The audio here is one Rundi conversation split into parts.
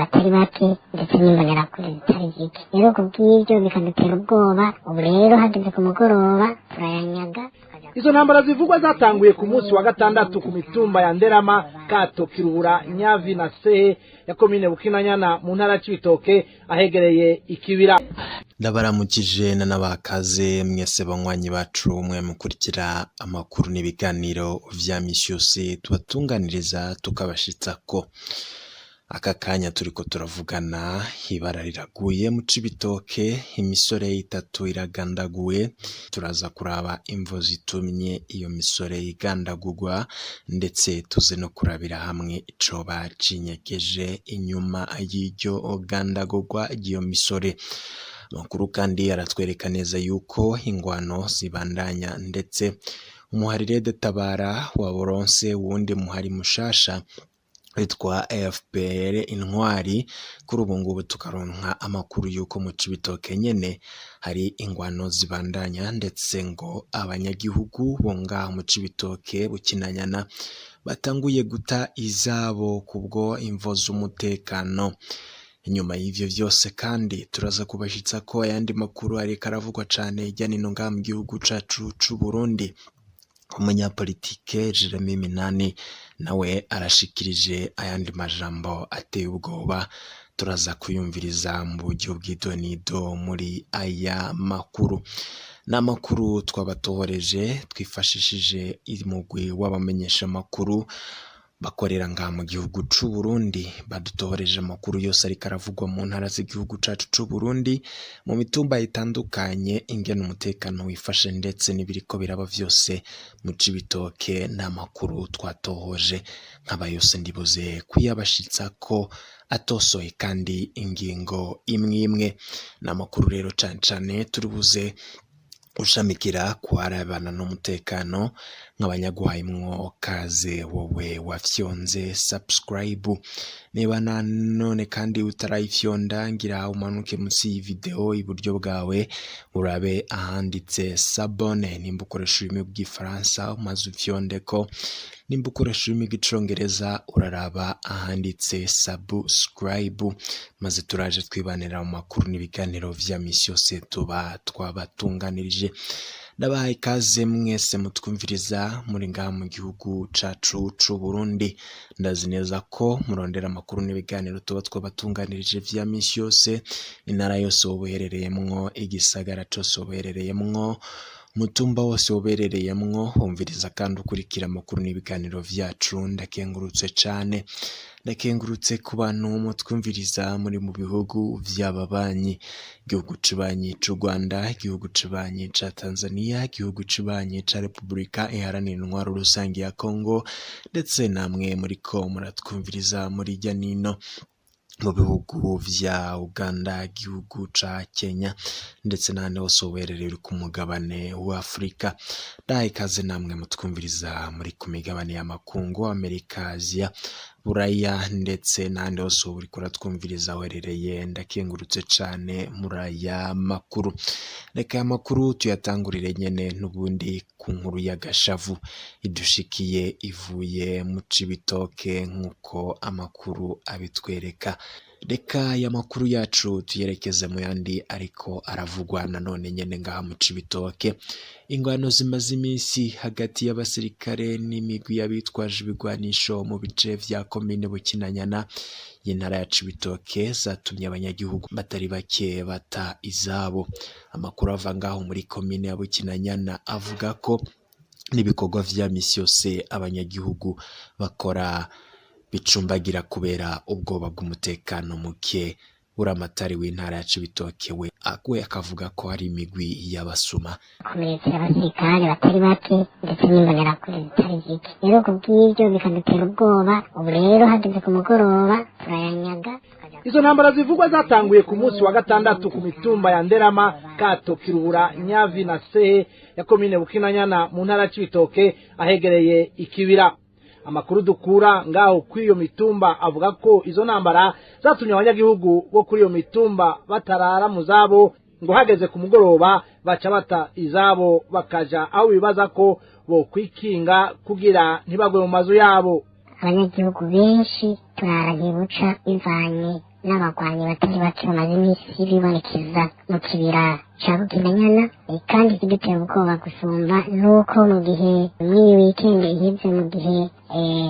batari bake ndetse n'imbonerakure zitari zike. Rero kubw'ibyo bikadutera ubwoba, ubu rero hageze ku mugoroba turayanyaga. Izo ntambara zivugwa zatanguye ku munsi wa gatandatu ku mitumba ya Nderama, Kato, Kirura, Nyavi na Sehe ya komine Bukinanyana mu ntara Cibitoke ahegereye ikibira. Ndabaramukije na nabakaze mwese banywanyi bacu mwe mukurikira amakuru n'ibiganiro vya misi yose tubatunganiriza tukabashitsako. Aka kanya turiko turavugana, ibara riraguye mu Cibitoke, imisore 3 iragandaguye. Turaza kuraba imvo zitumye iyo misore igandagurwa, ndetse tuze no kurabira hamwe icoba cinyegeje inyuma y'iryo gandagurwa ry'iyo misore. Amakuru kandi aratwereka neza yuko ingwano zibandanya, ndetse umuharire de Tabara wa Boronse wundi muhari mushasha witwa FPR Intwari. Kuri ubu ngubu tukaronka amakuru yuko mu Cibitoke nyene hari ingwano zibandanya, ndetse ngo abanyagihugu bo ngaho mu Cibitoke Bukinanyana batanguye guta izabo kubwo imvo z'umutekano. Inyuma y'ivyo vyose kandi turaza kubashitsa ko ayandi makuru ariko aravugwa cane hirya no hino mu gihugu cacu c'u Burundi. Umunyapolitike Jeremy Minani nawe arashikirije ayandi majambo ateye ubwoba. Turaza kuyumviriza mu buryo bw'idonido muri aya makuru. N'amakuru twabatohoreje twifashishije umugwi w'abamenyesha makuru bakorera ngaha mu gihugu c'u Burundi. Badutohoreje amakuru yose ariko aravugwa mu ntara z'igihugu cacu c'u Burundi, mu mitumba itandukanye, ingene umutekano wifashe ndetse n'ibiriko biraba vyose mu Cibitoke. N'amakuru twatohoje nkaba yose ndibuze kuyabashitsa ko atosoye kandi ingingo imwe. N'amakuru rero cane turibuze ushamikira kuharabana n'umutekano. Nk'abanyaguhayimwo kaze wowe wafyonze subscribe, niba none kandi utarayifyonda ngira umanuke munsi iyi video iburyo bwawe urabe ahanditse s'abonner, nimba ukoresha ururimi bw'ifaransa maze ufyondeko, nimba ukoresha ururimi bw'icongereza uraraba ahanditse subscribe, maze turaje twibanira mu makuru n'ibiganiro vya misi yose tuba twabatunganirije. Ndabahaye ikaze mwese mutwumviriza muri ngaha mu gihugu cacu c'u Burundi. Ndazi neza ko murondera amakuru n'ibiganiro tuba twabatunganirije vya misi yose, intara yose woberereyemwo, igisagara cose woberereyemwo, mutumba wose woberereyemwo, umviriza kandi ukurikira amakuru n'ibiganiro vyacu. Ndakengurutse cane, ndakengurutse ku bantu mutwumviriza muri mu bihugu vy'ababanyi, igihugu cibanyi c'u Rwanda, igihugu cibanyi ca Tanzania, igihugu cibanyi ca Republika Iharanira Intwaro Rusangi ya Kongo, ndetse namwe muriko muratwumviriza muri hirya nino mu bihugu vya Uganda, igihugu ca Kenya, ndetse n'ahandi hose uherereye ku mugabane wa Afrika. Ndahaye ikaze namwe mutwumviriza muri ku migabane y'amakungu, Amerika, Asia, Buraya, ndetse n'ahandi hose uriko uratwumviriza uherereye. Ndakengurutse cane muri aya makuru. Reka aya makuru tuyatangurire nyene n'ubundi ku nkuru y'agashavu idushikiye ivuye mu Cibitoke nk'uko amakuru abitwereka. Reka aya makuru yacu tuyerekeze mu yandi ariko aravugwa nanone nyene ngaha mu Cibitoke. Ingwano zimaze iminsi hagati y'abasirikare n'imigwi y'abitwaje ibigwanisho mu bice vya komine Bukinanyana y'intara ya Cibitoke zatumye abanyagihugu batari bake bata izabo. Amakuru ava ngaho muri komine ya Bukinanyana avuga ko n'ibikorwa vya misi yose abanyagihugu bakora bicumbagira kubera ubwoba bw'umutekano muke. Buramatari w'intara ya Cibitoke we akavuga ko hari imigwi y'abasuma komeretse abasirikare batari bake ndetse n'imbonerakure zitari zike. Rero kubw'ibyo bikadutera ubwoba, ubu rero hageze ku mugoroba turayanyaga. Izo ntambara zivugwa zatanguye ku munsi wa gatandatu ku mitumba ya Nderama, Kato, Kirura, Nyavi na Sehe ya komine Bukinanyana mu ntara Cibitoke ahegereye ikibira. Amakuru dukura ngaho kuri iyo mitumba avuga ko izo ntambara zatumye abanyagihugu bo kuri iyo mitumba batarara mu zabo, ngo hageze ku mugoroba baca bata izabo bakaja aho bibaza ko bo kwikinga kugira ntibagwe mu mazu yabo. Abanyagihugu benshi turaragiye buca bivanye n'abagwanyi batari bake bamaze iminsi bibonekeza mu kibira ca Bukinanyana. Kandi ikidutera ubwoba gusumba nuko mu gihe mw'iyi weekend iheze, mu gihe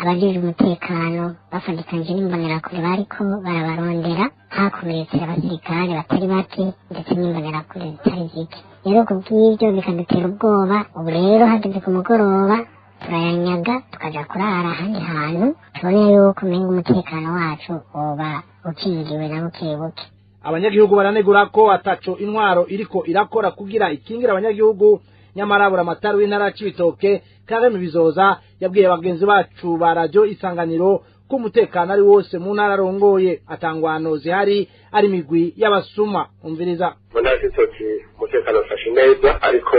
abajejwe umutekano bafadikanije n'imbonerakure bariko barabarondera, hakomeretse abasirikare batari bake ndetse n'imbonerakure zitari zike. Rero kubw'ivyo bikadutera ubwoba. Ubu rero hageze ku mugoroba turayanyaga tukaja kurara ahandi hantu tubone yuko umenga umutekano wacu woba ukingiwe na buke buke. Abanyagihugu baranegura ko ataco intwaro iriko irakora kugira ikingira abanyagihugu, nyamara buramatari w'intara ya Cibitoke Kagame Bizoza yabwiye bagenzi bacu ba radio Isanganiro ko umutekano ari wose mu ntara arongoye, atangwano zihari ari migwi y'abasuma. Umviriza. Munashitoki umutekano ufashe neza, ariko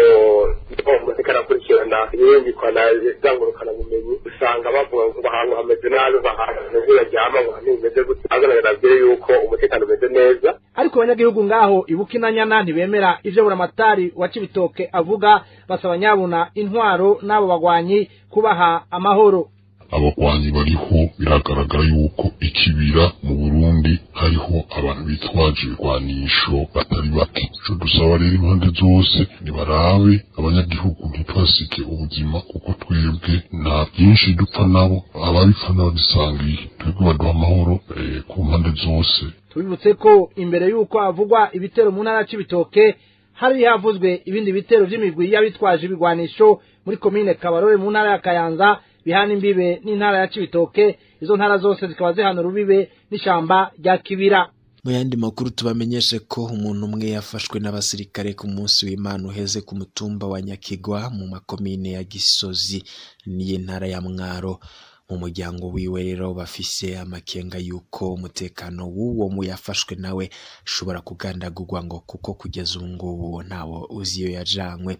umutekano akurikirana yiyongikwa na zangurukana bumenyi, usanga bavuga ngo ahantu hameze nabi, bahantu ntibaryama ngo nimeze gute, agaragara yuko umutekano umeze neza. Ariko abanyagihugu ngaho Ibukinanyana ntibemera ivyo buramatari wa Cibitoke avuga, basaba nyabuna intwaro n'abo bagwanyi kubaha amahoro. Abagwanyi bariho biragaragara yuko ikibira mu Burundi hariho abantu bitwaje ibigwanisho batari bake. Ico dusaba rero impande zose nibarabe abanyagihugu ntitwasike ubuzima, kuko twebwe nta byinshi dupfa nabo, ababipfa n'ababisangiye. Twebwe baduha amahoro ku mpande zose. Tubibutse ko imbere yuko havugwa ibitero mu ntara ya Cibitoke hari havuzwe ibindi bitero vy'imigwi y'abitwaje ibigwanisho muri komine Kabarore mu ntara ya Kayanza bihana imbibe n'intara ya Cibitoke. Izo ntara zose zikaba zihana urubibe n'ishamba rya Kibira. Mu yandi makuru tubamenyeshe ko umuntu umwe yafashwe n'abasirikare ku munsi w'Imana uheze ku mutumba wa Nyakigwa mu makomine ya Gisozi n'intara ya Mwaro. Mu muryango wiwe rero bafise amakenga yuko umutekano w'uwo mu yafashwe nawe ushobora kugandagurwa, ngo kuko kugeza ubu ngubu ntawo uzi iyo yajanywe.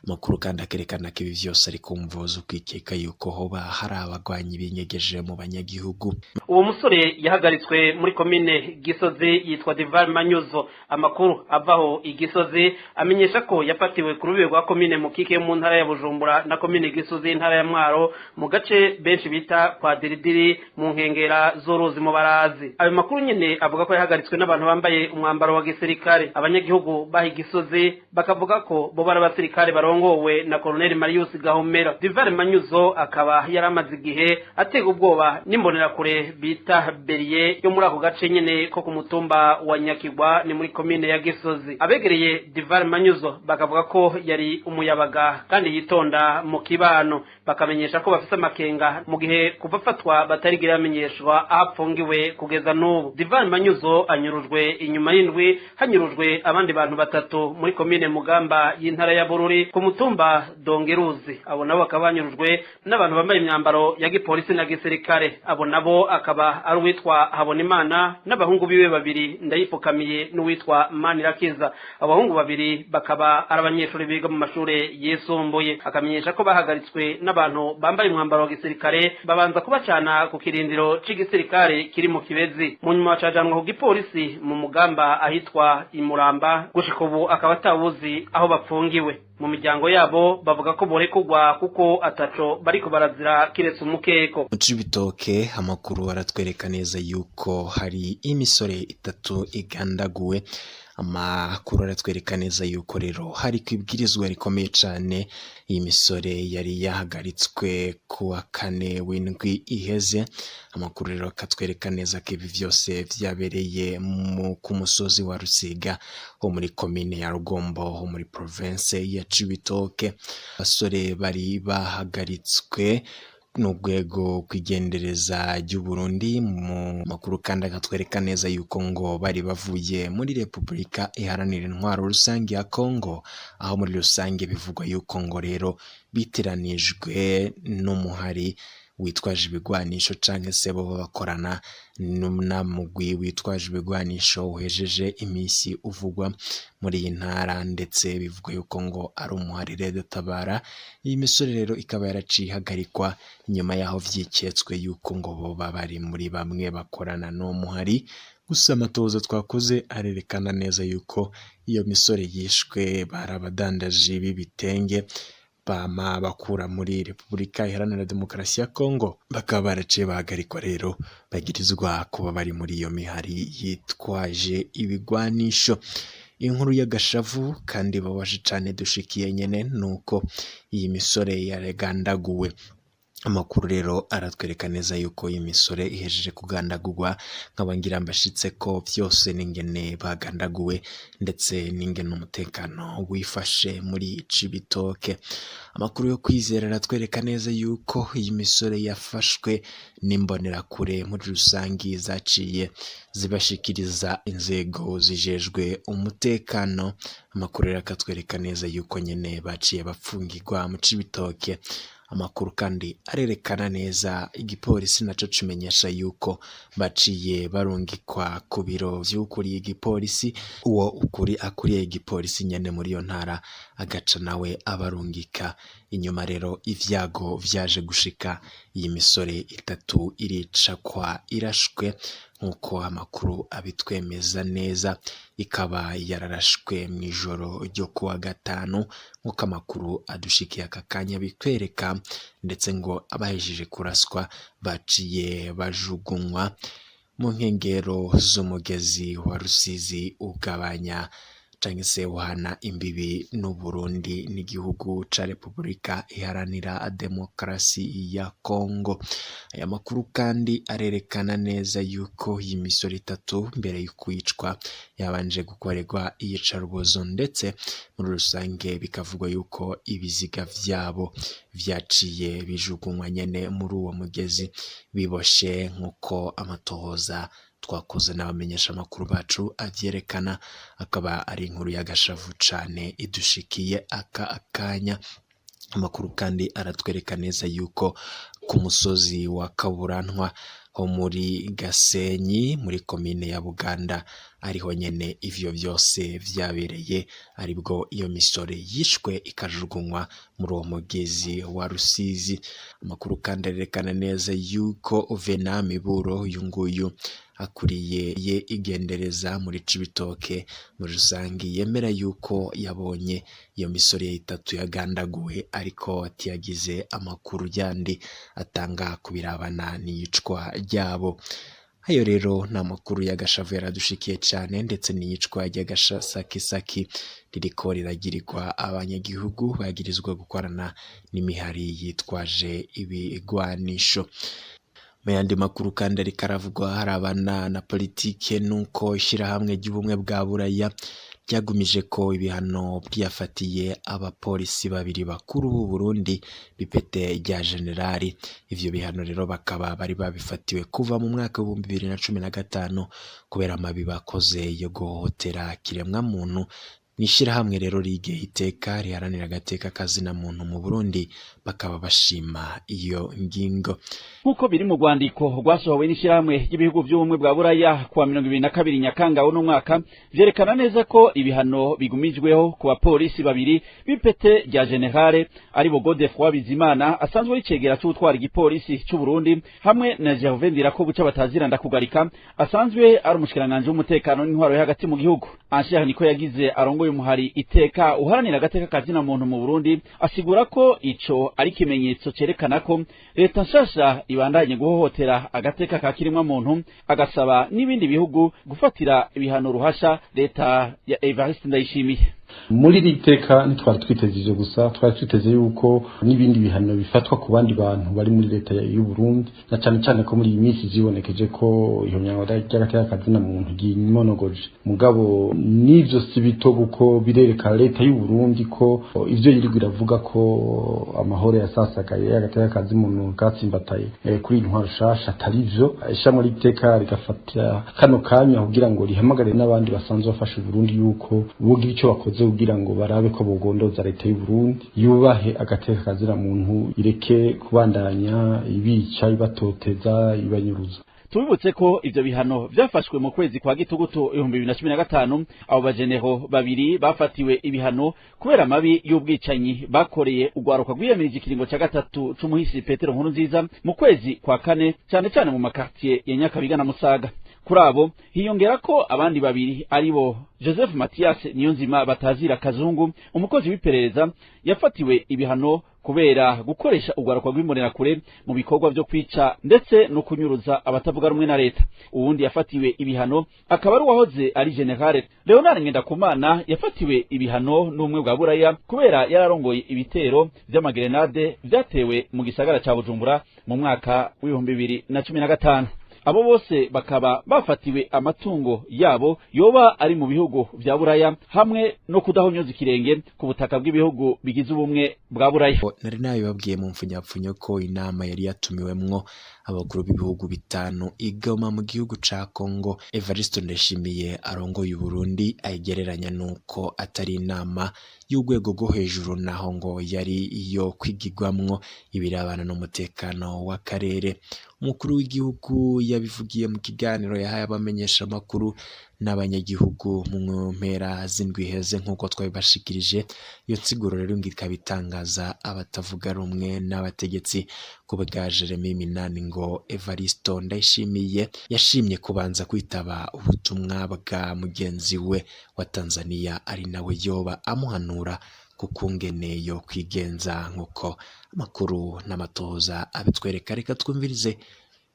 Makuru kandi akerekana ko ibi vyose ari kumvuza ukwikeka yuko hoba hari abagwanyi binyegeje mu banyagihugu. Uwo musore yahagaritswe muri komine Gisozi yitwa Divar Manyuzo. Amakuru avaho igisozi amenyesha ko yafatiwe ku rubibe rwa komine Mukike mu ntara ya Bujumbura na komine Gisozi intara ya Mwaro mu gace benshi bita kwa Diridiri mu nkengera z'uruzi mu Barazi. Ayo makuru nyene avuga ko yahagaritswe n'abantu bambaye umwambaro wa gisirikare. Abanyagihugu bahi Gisozi bakavuga ko bo bari abasirikare barongowe na Colonel Marius Gahomera. Divar Manyuzo akaba yaramaze igihe atega ubwoba n'imbonerakure bita Berie yo muri ako gace nyene ko ku mutumba wa Nyakigwa ni muri komine ya Gisozi. Abegereye Divar Manyuzo bakavuga ko yari umuyabaga kandi yitonda mu kibano, bakamenyesha ko bafise amakenga mu gihe kuva fatwa batarigira yamenyeshwa ahapfungiwe kugeza n'ubu. Divar Manyuzo anyurujwe inyuma y'indwi hanyurujwe abandi bantu batatu muri komine Mugamba y'intara ya Bururi ku mutumba Dongeruzi. Abo nabo bakaba banyurujwe n'abantu bambaye imyambaro ya gipolisi na gisirikare. Abo nabo akaba ari uwitwa Habonimana n'abahungu biwe babiri Ndayipfukamiye n'uwitwa Manirakiza. Abahungu babiri bakaba ari abanyeshuri biga mu mashure yisumbuye. Akamenyesha ko bahagaritswe n'abantu bambaye umwambaro wa gisirikare, babanza kubacana ku kirindiro c'igisirikare kiri mu Kibezi, mu nyuma bacajanwa ku gipolisi mu Mugamba ahitwa Imuramba. Gushika ubu akaba atawuzi aho bapfungiwe. Mu miryango yabo bavuga ko borekugwa kuko ataco bariko barazira kiretse umukeko. Mu Cibitoke amakuru aratwereka neza yuko hari imisore itatu igandaguwe. Amakuru aratwereka neza yuko rero hari kwibwirizwa rikomeye cane. Iyi misore yari yahagaritswe kuwa kane w'indwi iheze. Amakuru rero akatwereka neza ko ibi vyose vyabereye ku musozi wa Rusiga ho muri komine ya Rugombo ho muri province ya Cibitoke. Abasore bari bahagaritswe n'urwego rw'igendereza ry'u Burundi. Mu makuru kandi akatwereka neza yuko ngo bari bavuye muri Repubulika Iharanira Intwaro Rusange ya Kongo, aho muri rusange bivugwa yuko ngo rero bitiranijwe n'umuhari witwaje ibigwanisho canke se bo bakorana n'umugwi witwaje ibigwanisho uhejeje imisi uvugwa muri iyi ntara, ndetse bivugwa yuko ngo ari umuhari Red Tabara. Iyi misore rero ikaba yaracihagarikwa nyuma yaho vyiketswe yuko ngo boba bari muri bamwe bakorana n'umuhari. Gusa amatoza twakoze arerekana neza yuko iyo misore yishwe barabadandaje b'ibitenge bama bakura muri Repubulika Iharanira Demokarasi ya Kongo, bakaba baraciye bahagarikwa rero bagirizwa kuba bari muri iyo mihari yitwaje ibigwanisho. Inkuru y'agashavu kandi babaje cane dushikiye nyene nuko iyi misore yagandaguwe. Amakuru rero aratwereka neza yuko iyi misore ihejeje kugandagurwa, nk'abangira mbashitse ko vyose n'ingene bagandaguwe ndetse n'ingene umutekano wifashe muri Cibitoke. Amakuru yo kwizera aratwereka neza yuko iyi misore yafashwe n'imbonerakure muri rusangi zaciye zibashikiriza inzego zijejwe umutekano. Amakuru rero akatwereka neza yuko nyene baciye bapfungirwa mu Cibitoke. Amakuru kandi arerekana neza igipolisi naco cimenyesha yuko baciye barungikwa ku biro vy'ukuriye igipolisi, uwo ukuri akuriye igipolisi nyene muri iyo ntara agaca nawe abarungika. Inyuma rero ivyago vyaje gushika, iyi misore itatu iricakwa irashwe nk'uko amakuru abitwemeza neza, ikaba yararashwe mw'ijoro ryo kuwa gatanu nk'uko amakuru adushikiye aka kanya bitwereka, ndetse ngo abahejeje kuraswa baciye bajugunywa mu nkengero z'umugezi wa Rusizi ugabanya canke se uhana imbibi n'Uburundi n'igihugu ca Repubulika Iharanira Demokarasi ya Kongo. Aya makuru kandi arerekana neza yuko iyi misoro itatu mbere y'ukwicwa yabanje gukorerwa iyicarubozo, ndetse muri rusange bikavugwa yuko ibiziga vyabo vyaciye bijugunywa nyene muri uwo mugezi biboshe, nk'uko amatohoza twakoze n'abamenyesha amakuru bacu avyerekana. Akaba ari inkuru y'agashavu cane idushikiye aka akanya. Amakuru kandi aratwereka neza yuko ku musozi wa Kaburantwa ho muri Gasenyi muri komine ya Buganda ariho nyene ivyo vyose vyabereye, aribwo iyo misore yishwe ikajugunywa muri uwo mugezi wa Rusizi. Amakuru kandi arerekana neza yuko Venant Miburo uyunguyu akuriye igendereza muri Cibitoke muri rusangi yemera yuko yabonye iyo misore itatu yagandaguwe, ariko atiyagize amakuru yandi atanga kubirabana n'iyicwa ryabo. Ayo rero ni amakuru y'agashavu yaradushikiye cyane, ndetse n'iyicwa ry'agasakisaki ririko riragirirwa abanyagihugu bagirizwa gukorana n'imihari yitwaje ibigwanisho. Mu yandi makuru kandi ariko aravugwa harabana na politike, nuko ishirahamwe ry'ubumwe bwa Buraya ryagumije ko ibihano byafatiye abapolisi babiri bakuru b'u Burundi bipete rya generali. Ivyo bihano rero bakaba bari babifatiwe kuva mu mwaka wa 2015 kubera amabi bakoze yo guhohotera kiremwa muntu. Nishirahamwe rero rige iteka riharanira agateka kazina muntu mu Burundi bakaba bashima iyo ngingo. Nkuko biri mu rwandiko rwasohowe n'ishirahamwe ry'ibihugu by'ubumwe bwa Buraya kuwa 2022 Nyakanga uno mwaka, vyerekana neza ko ibihano bigumijweho ku bapolisi babiri bipete rya generale ari bo Godefroid Bizimana asanzwe ricegera cy'utwara igipolisi cy'u Burundi, hamwe na Gervais Ndirakobuca bataziranda kugarika asanzwe ari umushikiranganje w'umutekano n'intwaro yo hagati mu gihugu. Anshiya niko yagize arongoye umuhari iteka uharanira agateka kazina muntu mu Burundi, asigura ko ico ari kimenyetso cerekana ko leta nshasha ibandanye guhohotera agateka ka kirimwa muntu, agasaba n'ibindi bihugu gufatira ibihano ruhasha leta ya Evariste Ndayishimiye. Muri riteka ntitwari twiteze ivyo gusa, twari twiteze yuko n'ibindi bihano bifatwa ku bandi bantu bari muri leta y'u Burundi, na cyane cyane ko muri iyi minsi zibonekeje ko iyo myangwa y'agateka kazina muntu gimonogoje. Mugabo n'ivyo sibito kuko birereka leta y'u Burundi ko ivyo yiri biravuga ko amahoro yasasagaye y'agateka kazina muntu katsimbataye kuri intwaro shasha atarivyo. Ishamwe riteka rigafatira kano kanya kugira ngo rihamagare n'abandi basanzwe bafasha Burundi yuko bogira ico bakoze kugira ngo barabe ko bogondoza leta y'u Burundi, yubahe agateka kazira muntu, ireke kubandanya ibica ibatoteza ibanyuruza. Tubibutse ko ivyo bihano vyafashwe mu kwezi kwa Gitugutu 2015, abo bajenero babiri bafatiwe ibihano kubera amabi y'ubwicanyi bakoreye ugwaruka rwiyamirije ikiringo ca gatatu c'umuhisi Petero Nkurunziza mu kwezi kwa kane, cyane cyane mu makartier ya Nyakabiga na Musaga. kuri abo hiyongera ko abandi babiri aribo Joseph Mathias Niyonzima batazira Kazungu umukozi w'iperereza yafatiwe ibihano kubera gukoresha ugwaruka rw'imbonerakure mu bikorwa byo kwica ndetse no kunyuruza abatavuga rumwe na leta. Uwundi yafatiwe ibihano akaba ari uwahoze ari General Leonard Ngendakumana yafatiwe ibihano n'umwe bwa Buraya kubera yararongoye ibitero vy'amagrenade vyatewe mu gisagara ca Bujumbura mu mwaka w'2015. Abo bose bakaba bafatiwe amatungo yabo yoba ari mu bihugu vya Buraya hamwe no kudahonyoza ikirenge ku butaka bw'ibihugu bigize ubumwe bwa Buraya. Nari nabibabwiye mu mfunyapfunyo ko inama yari yatumiwemwo abakuru b'ibihugu bitanu igoma mu gihugu ca Kongo. Evariste Ndayishimiye arongoye Burundi ayigereranya nuko atari inama y'urwego rwo hejuru naho ngo yari iyo kwigirwamwo ibirabana n'umutekano w'akarere. Umukuru w'igihugu yabivugiye mu kiganiro yahaye abamenyesha makuru n'abanyagihugu mu mpera z'indwi heze nk'uko twabibashikirije. Iyo nsiguro rero ngikabitangaza abatavuga rumwe n'abategetsi ku bwa Jeremy Minani ngo Evariste Ndayishimiye yashimye kubanza kwitaba ubutumwa bwa mugenzi we wa Tanzania ari nawe yoba amuhanura kukungene yo kwigenza nk'uko amakuru n'amatoza abitwereka. Reka twumvirize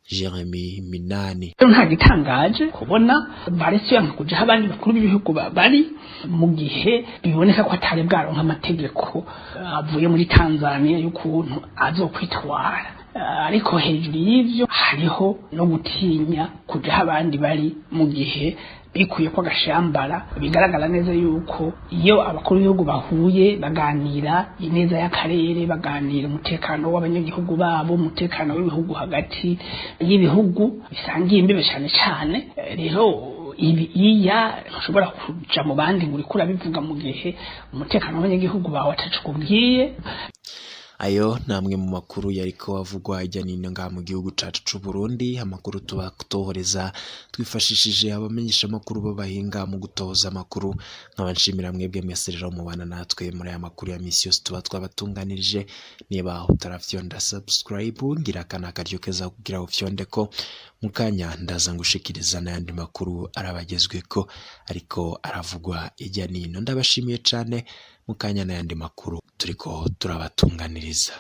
Jeremy Minani. Nta gitangaje kubona baretse yanka kuja abandi bakuru b'ibihugu bari mu gihe biboneka ko atari bwaronka amategeko avuye muri Tanzania y'ukuntu azokwitwara, ariko hejuru y'ivyo hariho no gutinya kuja abandi bari mu gihe bikuye ko agashambara. Bigaragara neza yuko iyo abakuru b'ibihugu bahuye baganira ineza y'akarere, baganira umutekano w'abanyagihugu babo, umutekano w'ibihugu hagati y'ibihugu bisangiye imbibe cyane cyane. Rero iya ushobora kuja mu bandi ngo urikura bivuga mu gihe umutekano w'abanyagihugu bawe atacukubwiye. Ayo namwe mu makuru yariko avugwa ijya nino nga mu gihugu cacu c'u Burundi. Amakuru tuba kutohoreza twifashishije abamenyesha makuru babahinga mu gutoza amakuru. Nkabanshimira mwebwe mwese rero mubana natwe muri aya makuru ya misi yose tuba twabatunganirije. Niba utarafyonda subscribe ngira kana karyo keza kugira ufyondeko mukanya ndaza ngushikiriza n'ayandi makuru arabagezweko ariko aravugwa ijya nino. Ndabashimiye cane mukanya n'ayandi makuru turiko turabatunganiriza.